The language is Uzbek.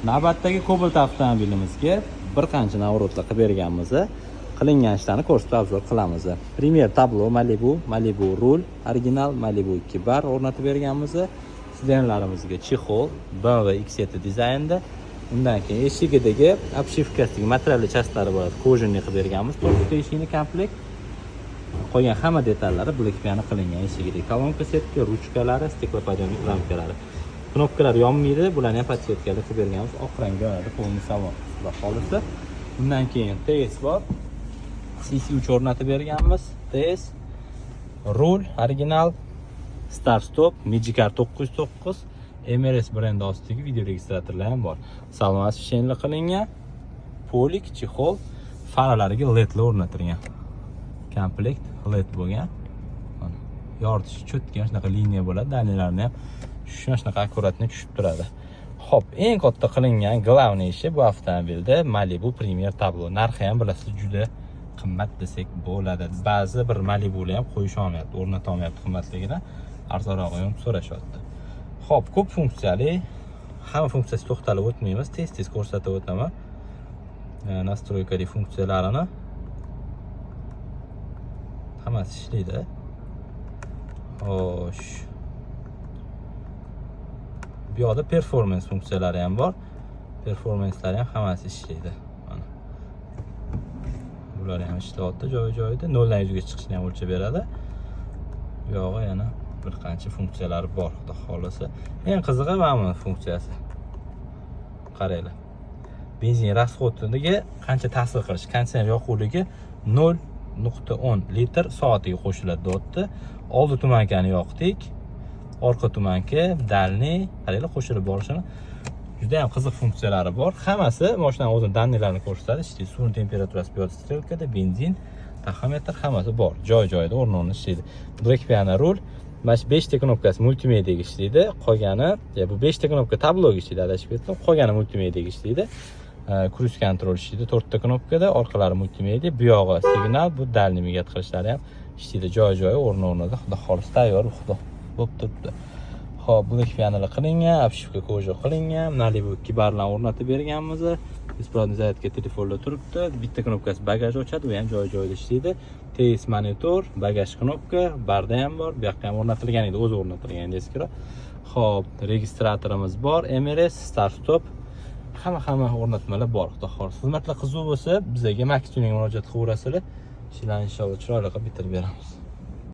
Navbatdagi Cobalt avtomobilimizga bir qancha navrotlar qilib berganmiz. Qilingan ishlarni ko'rsatib obzor qilamiz. Premier tablo Malibu rul, original Malibu 2 bar o'rnatib berganmiz. Sidenlarimizga chexol BMW X7 dizaynda. Undan keyin eshigidagi obshivkasidagi materialli chastlari bo'ladi. Kojinli qilib berganmiz. 4 eshikli komplekt. Qolgan hamma detallari Black Piano qilingan. Eshigidagi kolonka setka, ruchkalari, steklopodiyomlik ramkalari. Knopkalar yonmaydi, bularni ham podsetkali qilib berganmiz. Oq rangga oladi, polni salon va holisi. Undan keyin TS bor. CC3 o'rnatib berganmiz. TS rul original Start Stop Magicar 909 MRS brendi ostidagi video registratorlar ham bor. Salon osvesheniya qilingan. Polik, chexol, faralariga LED o'rnatilgan. Komplekt LED bo'lgan. Mana yoritish cho'tgan shunaqa liniya bo'ladi, dalillarni ham shunaqa akkuratni tushib turadi. Xo'p, eng katta qilingan glavniy ishi bu avtomobilda Malibu Premier tablo. Narxi ham bilasiz juda qimmat desak bo'ladi. Ba'zi bir Malibular ham qo'yish olmayapti, o'rnata olmayapti qimmatligidan. Arzonrog'i ham so'rashyapti. Xo'p, ko'p funksiyali, hamma funksiyasi to'xtalib o'tmaymiz, tez ko'rsatib o'taman. Nastroykali funksiyalarini hammasi ishlaydi. Xo'sh. Bu yoqda performance funksiyalari ham bor. Performancelari ham hammasi ishlaydi. Mana. Bular ham ishlayapti joy-joyida. 0 dan 100 ga chiqishni ham o'lchab beradi. Bu yog'i yana bir qancha funksiyalari bor, xudo xolasa. Eng qizig'i mana bu funksiyasi. Qaranglar. Benzin расходiga qancha ta'sir qilish, konditsioner yoquvligi 0.10 litr soatiga qo'shiladi deyapti. Oldi tumankani yoqdik. Orqa tumanka, dalniy, qaranglar qo'shilib borishini. Juda ham qiziq funksiyalari bor. Hammasi mashinaning o'zining danlilarini ko'rsatadi. Ishlaydi. Suvning temperaturasi piyoda strelkada, benzin, taxometr hammasi bor. Joy-joyida o'rn-o'rni ishlaydi. Black Piano rul, mana shu 5 ta knopkasi multimediyaga ishlaydi. Qolgani, bu 5 ta knopka tabloga ishlaydi, adashib ketdim. Qolgani multimediyaga ishlaydi. Cruise control ishlaydi 4 ta knopkada, orqalari multimediya, bu yog'i signal, bu dalniy navigatsiya qilishlari ham ishlaydi. Joy-joyi o'rn-o'rnida, xudo xolasa tayyor, xudo bo'lib turibdi. Xo'p, Black Pianolar qilingan, obshivka koja qilingan, Malibu 2 barlarni o'rnatib berganmiz. Besprovodniy zaryadka telefonlar turibdi. Bitta knopkasi bagaj ochadi, u ham joy-joyida ishlaydi. TS monitor, bagaj knopka, barda ham bor. Bu yoqqa ham o'rnatilgan edi, o'zi o'rnatilgan eskiroq. Xo'p, registratorimiz bor, MRS, Start Stop. Hamma o'rnatmalar bor, xudo xolasa. Xizmatlar qiziq bo'lsa, bizga Max Tuning murojaat qilaverasizlar. Ishlarni inshaalloh chiroyli qilib bitirib beramiz.